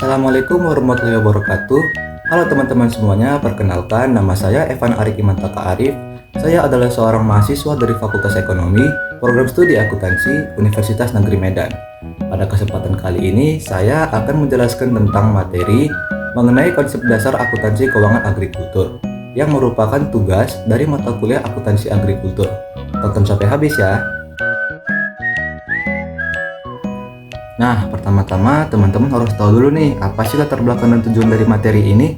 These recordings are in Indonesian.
Assalamualaikum warahmatullahi wabarakatuh. Halo teman-teman semuanya, perkenalkan nama saya Evan Arik Imantaka Arif. Saya adalah seorang mahasiswa dari Fakultas Ekonomi, Program Studi Akuntansi, Universitas Negeri Medan. Pada kesempatan kali ini, saya akan menjelaskan tentang materi mengenai konsep dasar akuntansi keuangan agrikultur, yang merupakan tugas dari mata kuliah akuntansi agrikultur. Tonton sampai habis ya. Nah, pertama-tama teman-teman harus tahu dulu nih, apa sih latar belakang dan tujuan dari materi ini?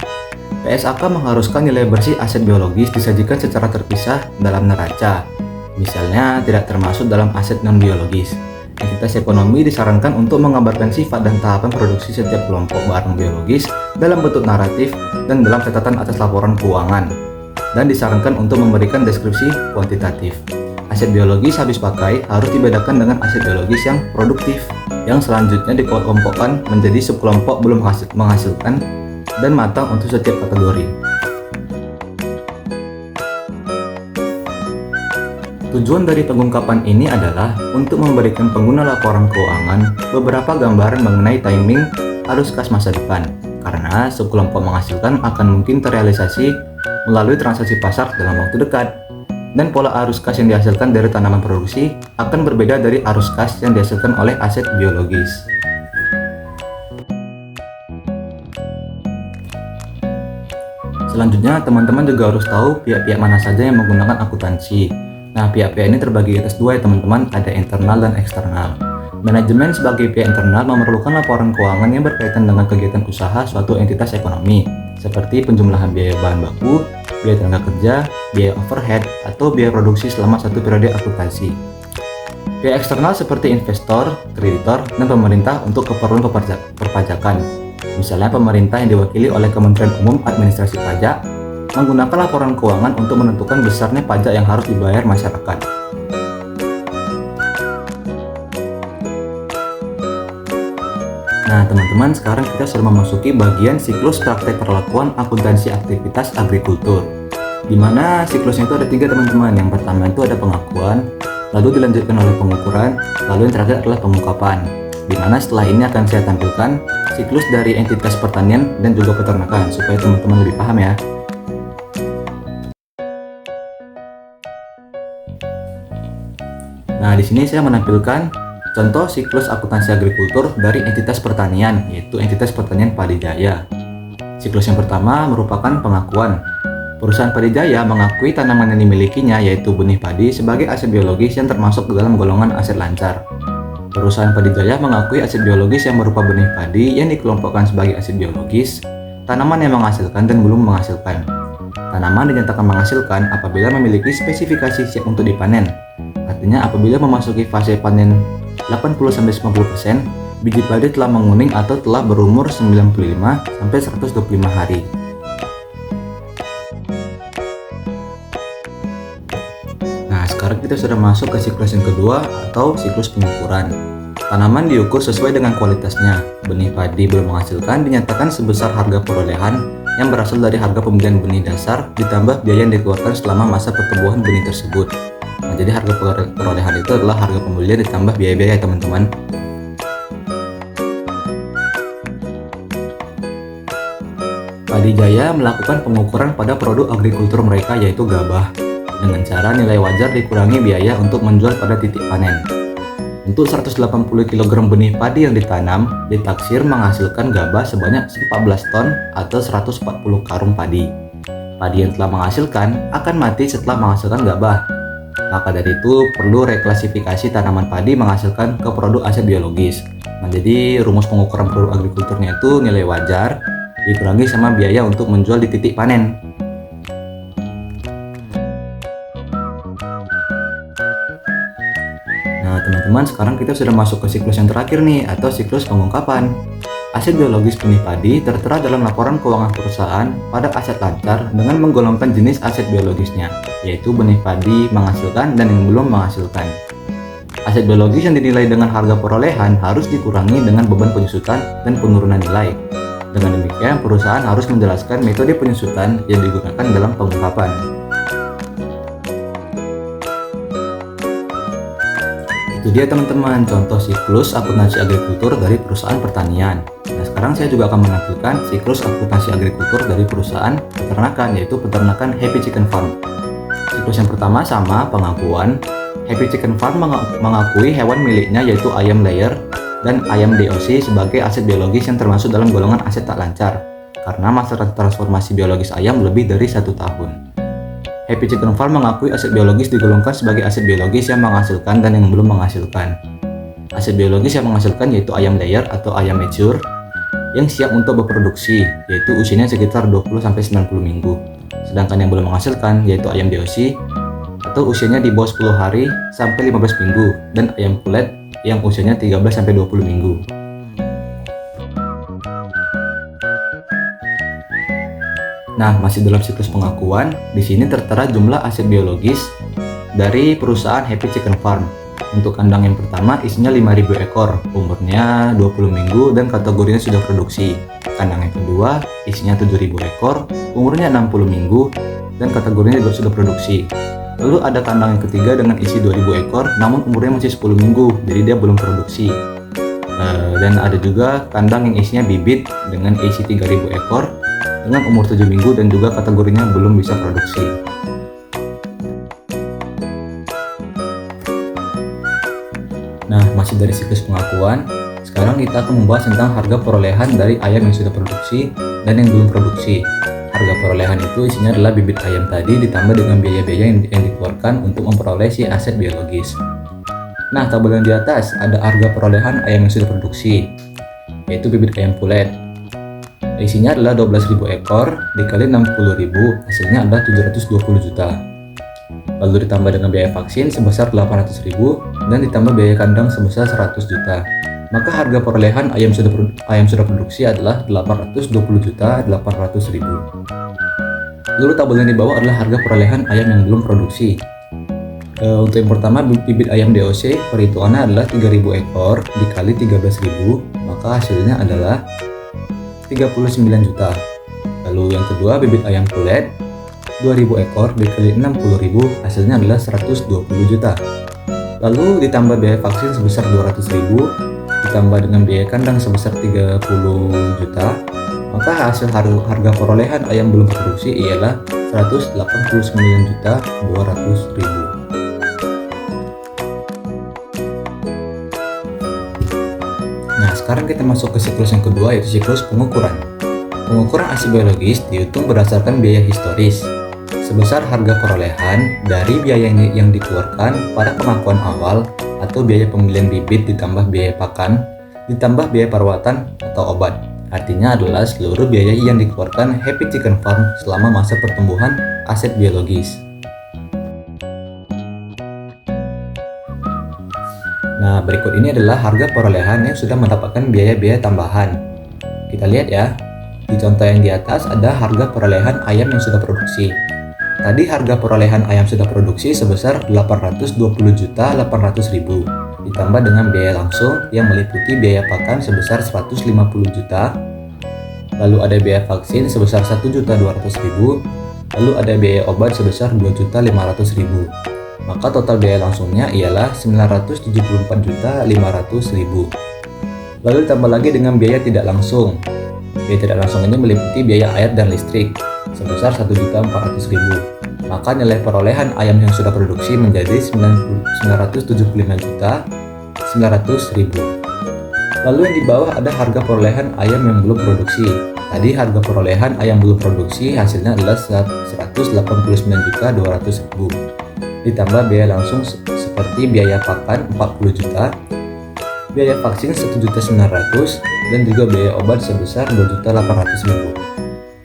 PSAK mengharuskan nilai bersih aset biologis disajikan secara terpisah dalam neraca. Misalnya, tidak termasuk dalam aset non-biologis. Entitas ekonomi disarankan untuk mengabarkan sifat dan tahapan produksi setiap kelompok barang biologis dalam bentuk naratif dan dalam catatan atas laporan keuangan. Dan disarankan untuk memberikan deskripsi kuantitatif. Aset biologis habis pakai harus dibedakan dengan aset biologis yang produktif, yang selanjutnya dikelompokkan menjadi subkelompok belum menghasilkan dan matang untuk setiap kategori. Tujuan dari pengungkapan ini adalah untuk memberikan pengguna laporan keuangan beberapa gambaran mengenai timing arus kas masa depan, karena subkelompok menghasilkan akan mungkin terrealisasi melalui transaksi pasar dalam waktu dekat. Dan pola arus kas yang dihasilkan dari tanaman produksi akan berbeda dari arus kas yang dihasilkan oleh aset biologis. Selanjutnya, teman-teman juga harus tahu pihak-pihak mana saja yang menggunakan akuntansi. Nah, pihak-pihak ini terbagi atas dua ya teman-teman, ada internal dan eksternal. Manajemen sebagai pihak internal memerlukan laporan keuangan yang berkaitan dengan kegiatan usaha suatu entitas ekonomi, seperti penjumlahan biaya bahan baku, biaya tenaga kerja, biaya overhead, atau biaya produksi selama satu periode akuntansi. Pihak eksternal seperti investor, kreditor, dan pemerintah untuk keperluan perpajakan. Misalnya pemerintah yang diwakili oleh Kementerian Umum Administrasi Pajak menggunakan laporan keuangan untuk menentukan besarnya pajak yang harus dibayar masyarakat. Nah teman-teman, sekarang kita sudah memasuki bagian siklus praktek perlakuan akuntansi aktivitas agrikultur, di mana siklusnya itu ada tiga teman-teman. Yang pertama itu ada pengakuan, lalu dilanjutkan oleh pengukuran, lalu yang terakhir adalah pengungkapan, di mana setelah ini akan saya tampilkan siklus dari entitas pertanian dan juga peternakan supaya teman-teman lebih paham ya. Nah, di sini saya menampilkan contoh siklus akuntansi agrikultur dari entitas pertanian, yaitu entitas pertanian Padi Jaya. Siklus yang pertama merupakan pengakuan. Perusahaan Padi Jaya mengakui tanaman yang dimilikinya, yaitu benih padi, sebagai aset biologis yang termasuk dalam golongan aset lancar. Perusahaan Padi Jaya mengakui aset biologis yang berupa benih padi yang dikelompokkan sebagai aset biologis, tanaman yang menghasilkan dan belum menghasilkan. Tanaman dinyatakan menghasilkan apabila memiliki spesifikasi siap untuk dipanen. Artinya apabila memasuki fase panen 80-90%, biji padi telah menguning atau telah berumur 95-125 hari. Nah, sekarang kita sudah masuk ke siklus yang kedua atau siklus pengukuran. Tanaman diukur sesuai dengan kualitasnya. Benih padi belum menghasilkan dinyatakan sebesar harga perolehan yang berasal dari harga pembelian benih dasar ditambah biaya yang dikeluarkan selama masa pertumbuhan benih tersebut. Nah, jadi harga perolehan itu adalah harga pembelian ditambah biaya-biaya teman-teman. Padi Jaya melakukan pengukuran pada produk agrikultur mereka, yaitu gabah, dengan cara nilai wajar dikurangi biaya untuk menjual pada titik panen. Untuk 180 kg benih padi yang ditanam, ditaksir menghasilkan gabah sebanyak 14 ton atau 140 karung padi. Padi yang telah menghasilkan akan mati setelah menghasilkan gabah. Maka dari itu perlu reklasifikasi tanaman padi menghasilkan ke produk aset biologis. Nah, jadi rumus pengukuran produk agrikulturnya itu nilai wajar dikurangi sama biaya untuk menjual di titik panen. Nah teman-teman, sekarang kita sudah masuk ke siklus yang terakhir nih, atau siklus pengungkapan. Aset biologis benih padi tertera dalam laporan keuangan perusahaan pada aset lancar dengan menggolongkan jenis aset biologisnya, yaitu benih padi menghasilkan dan yang belum menghasilkan. Aset biologis yang dinilai dengan harga perolehan harus dikurangi dengan beban penyusutan dan penurunan nilai. Dengan demikian, perusahaan harus menjelaskan metode penyusutan yang digunakan dalam pengungkapan. Itu dia teman-teman, contoh siklus akuntansi agrikultur dari perusahaan pertanian. Nah, sekarang sekarang saya juga akan menampilkan siklus akuntansi agrikultur dari perusahaan peternakan, yaitu peternakan Happy Chicken Farm. Siklus yang pertama sama, pengakuan. Happy Chicken Farm mengakui hewan miliknya yaitu ayam layer dan ayam DOC sebagai aset biologis yang termasuk dalam golongan aset tak lancar karena masa transformasi biologis ayam lebih dari 1 tahun. Happy Chicken Farm mengakui aset biologis digolongkan sebagai aset biologis yang menghasilkan dan yang belum menghasilkan. Aset biologis yang menghasilkan yaitu ayam layer atau ayam mature yang siap untuk berproduksi, yaitu usianya sekitar 20-90 minggu. Sedangkan yang belum menghasilkan yaitu ayam DOC atau usianya di bawah 10 hari sampai 15 minggu dan ayam kulit yang usianya 13-20 minggu. Nah, masih dalam siklus pengakuan, di sini tertera jumlah aset biologis dari perusahaan Happy Chicken Farm. Untuk kandang yang pertama isinya 5.000 ekor, umurnya 20 minggu dan kategorinya sudah produksi. Kandang yang kedua isinya 7.000 ekor, umurnya 60 minggu dan kategorinya juga sudah produksi. Lalu ada kandang yang ketiga dengan isi 2.000 ekor namun umurnya masih 10 minggu, jadi dia belum produksi. Dan ada juga kandang yang isinya bibit dengan isi 3.000 ekor dengan umur 7 minggu dan juga kategorinya belum bisa produksi. Nah, masih dari siklus pengakuan, sekarang kita akan membahas tentang harga perolehan dari ayam yang sudah produksi dan yang belum produksi. Harga perolehan itu isinya adalah bibit ayam tadi ditambah dengan biaya-biaya yang dikeluarkan untuk memperoleh si aset biologis. Nah, tabel yang di atas ada harga perolehan ayam yang sudah produksi, yaitu bibit ayam pulet. Isinya adalah 12.000 ekor dikali 60.000, hasilnya adalah 720 juta. Lalu ditambah dengan biaya vaksin sebesar 800.000 dan ditambah biaya kandang sebesar 100 juta. Maka harga perolehan ayam sudah produksi adalah 820.800.000. Lalu tabel yang di bawah adalah harga perolehan ayam yang belum produksi. Untuk yang pertama, bibit ayam DOC perhitungannya adalah 3.000 ekor dikali 13.000, maka hasilnya adalah 39 juta. Lalu yang kedua, bibit ayam kulit 2.000 ekor dikali 60.000, hasilnya adalah 120 juta. Lalu ditambah biaya vaksin sebesar 200.000, ditambah dengan biaya kandang sebesar 30 juta, maka hasil harga perolehan ayam belum produksi ialah 189.200.000. Nah, sekarang kita masuk ke siklus yang kedua, yaitu siklus pengukuran. Pengukuran aset biologis dihitung berdasarkan biaya historis sebesar harga perolehan dari biaya yang dikeluarkan pada pengakuan awal atau biaya pembelian bibit ditambah biaya pakan ditambah biaya perawatan atau obat. Artinya adalah seluruh biaya yang dikeluarkan Happy Chicken Farm selama masa pertumbuhan aset biologis. Nah, berikut ini adalah harga perolehan yang sudah mendapatkan biaya-biaya tambahan. Kita lihat ya, di contoh yang di atas ada harga perolehan ayam yang sudah produksi. Tadi harga perolehan ayam sudah produksi sebesar 820.800.000 ditambah dengan biaya langsung yang meliputi biaya pakan sebesar 150 juta, lalu ada biaya vaksin sebesar 1.200.000, lalu ada biaya obat sebesar 2.500.000. Maka total biaya langsungnya ialah 974.500.000. Lalu ditambah lagi dengan biaya tidak langsung. Biaya tidak langsung ini meliputi biaya air dan listrik sebesar 1.400.000. Maka nilai perolehan ayam yang sudah produksi menjadi 975.900.000. Lalu yang di bawah ada harga perolehan ayam yang belum produksi. Tadi harga perolehan ayam belum produksi hasilnya adalah 189.200.000. Ditambah biaya langsung seperti biaya pakan 40 juta, biaya vaksin 1.900.000 dan juga biaya obat sebesar 2.800.000.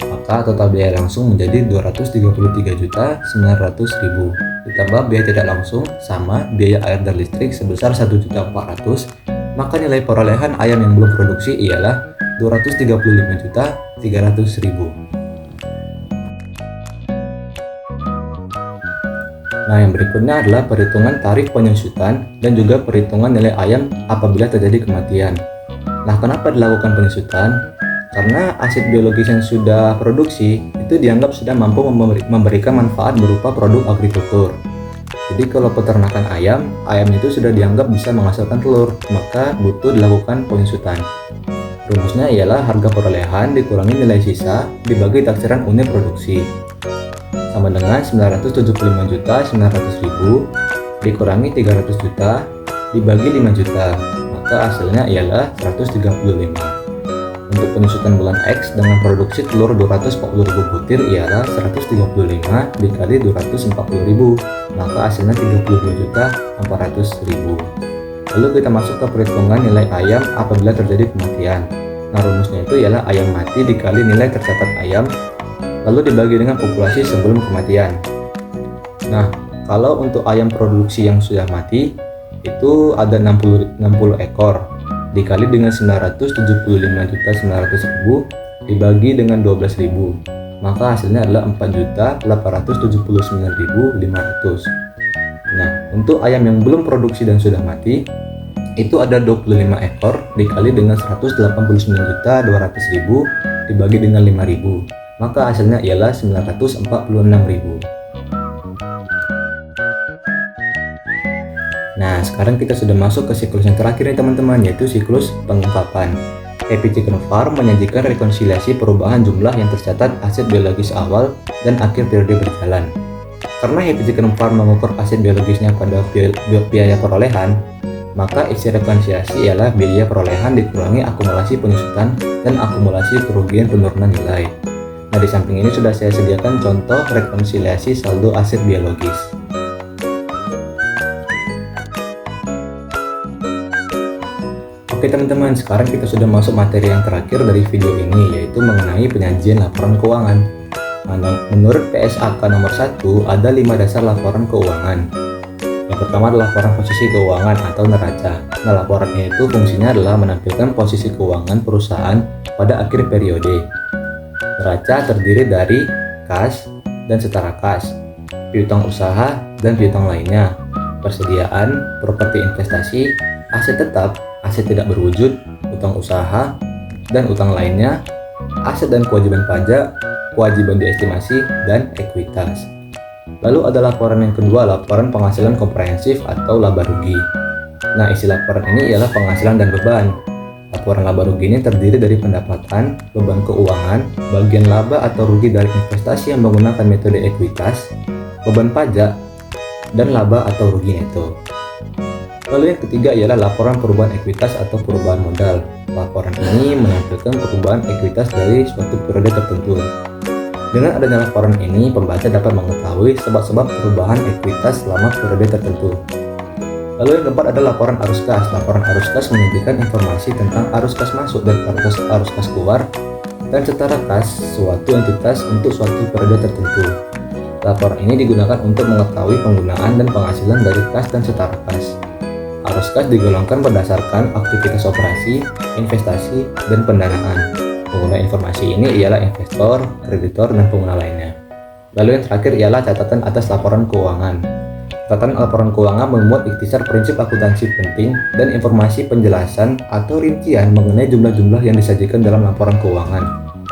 Maka total biaya langsung menjadi 233.900.000. Ditambah biaya tidak langsung sama biaya air dan listrik sebesar 1.400.000, maka nilai perolehan ayam yang belum produksi ialah 235.300.000. Nah, yang berikutnya adalah perhitungan tarif penyusutan dan juga perhitungan nilai ayam apabila terjadi kematian. Nah, kenapa dilakukan penyusutan? Karena aset biologis yang sudah produksi itu dianggap sudah mampu memberikan manfaat berupa produk agrikultur. Jadi kalau peternakan ayam itu sudah dianggap bisa menghasilkan telur, maka butuh dilakukan penyusutan. Rumusnya ialah harga perolehan dikurangi nilai sisa dibagi taksiran unit produksi. Sama dengan 975.900.000 dikurangi 300 juta dibagi 5 juta. Maka hasilnya ialah 135. Untuk penyusutan bulan X dengan produksi telur 240.000 butir ialah 135 dikali 240.000. Maka hasilnya 32.400.000. Lalu kita masuk ke perhitungan nilai ayam apabila terjadi kematian. Nah, rumusnya itu ialah ayam mati dikali nilai tercatat ayam, lalu dibagi dengan populasi sebelum kematian. Nah, kalau untuk ayam produksi yang sudah mati, itu ada 60 ekor, dikali dengan 975.900.000 dibagi dengan 12.000. Maka hasilnya adalah 4.879.500. Nah, untuk ayam yang belum produksi dan sudah mati, itu ada 25 ekor dikali dengan 189.200.000 dibagi dengan 5.000. Maka hasilnya ialah 946.000. Nah, sekarang kita sudah masuk ke siklus yang terakhir nih teman-teman, yaitu siklus pengungkapan. Happy Chicken Farm menyajikan rekonsiliasi perubahan jumlah yang tercatat aset biologis awal dan akhir periode berjalan. Karena Happy Chicken Farm mengukur aset biologisnya pada biaya perolehan, maka isi rekonsiliasi ialah biaya perolehan dikurangi akumulasi penyusutan dan akumulasi kerugian penurunan nilai. Nah, di samping ini sudah saya sediakan contoh rekonsiliasi saldo aset biologis. Oke teman-teman, sekarang kita sudah masuk materi yang terakhir dari video ini, yaitu mengenai penyajian laporan keuangan. Nah, menurut PSAK nomor 1 ada 5 dasar laporan keuangan. Yang pertama adalah laporan posisi keuangan atau neraca. Nah, laporan ini itu fungsinya adalah menampilkan posisi keuangan perusahaan pada akhir periode. Neraca terdiri dari kas dan setara kas, piutang usaha dan piutang lainnya, persediaan, properti investasi, aset tetap, aset tidak berwujud, utang usaha, dan utang lainnya, aset dan kewajiban pajak, kewajiban diestimasi, dan ekuitas. Lalu ada laporan yang kedua, laporan penghasilan komprehensif atau laba rugi. Nah, isi laporan ini ialah penghasilan dan beban. Laporan laba rugi ini terdiri dari pendapatan, beban keuangan, bagian laba atau rugi dari investasi yang menggunakan metode ekuitas, beban pajak, dan laba atau rugi neto. Lalu yang ketiga ialah laporan perubahan ekuitas atau perubahan modal. Laporan ini menampilkan perubahan ekuitas dari suatu periode tertentu. Dengan adanya laporan ini, pembaca dapat mengetahui sebab-sebab perubahan ekuitas selama periode tertentu. Lalu yang keempat adalah laporan arus kas. Laporan arus kas menyajikan informasi tentang arus kas masuk dan arus kas keluar dan setara kas suatu entitas untuk suatu periode tertentu. Laporan ini digunakan untuk mengetahui penggunaan dan penghasilan dari kas dan setara kas. Arus kas digolongkan berdasarkan aktivitas operasi, investasi, dan pendanaan. Pengguna informasi ini ialah investor, kreditor, dan pengguna lainnya. Lalu yang terakhir ialah catatan atas laporan keuangan. Catatan laporan keuangan memuat ikhtisar prinsip akuntansi penting dan informasi penjelasan atau rincian mengenai jumlah-jumlah yang disajikan dalam laporan keuangan,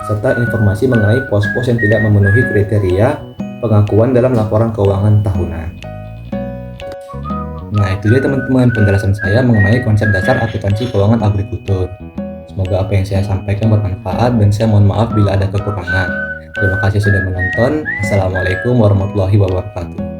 serta informasi mengenai pos-pos yang tidak memenuhi kriteria pengakuan dalam laporan keuangan tahunan. Nah, itu dia teman-teman penjelasan saya mengenai konsep dasar akuntansi keuangan agrikultur. Semoga apa yang saya sampaikan bermanfaat dan saya mohon maaf bila ada kekurangan. Terima kasih sudah menonton. Assalamualaikum warahmatullahi wabarakatuh.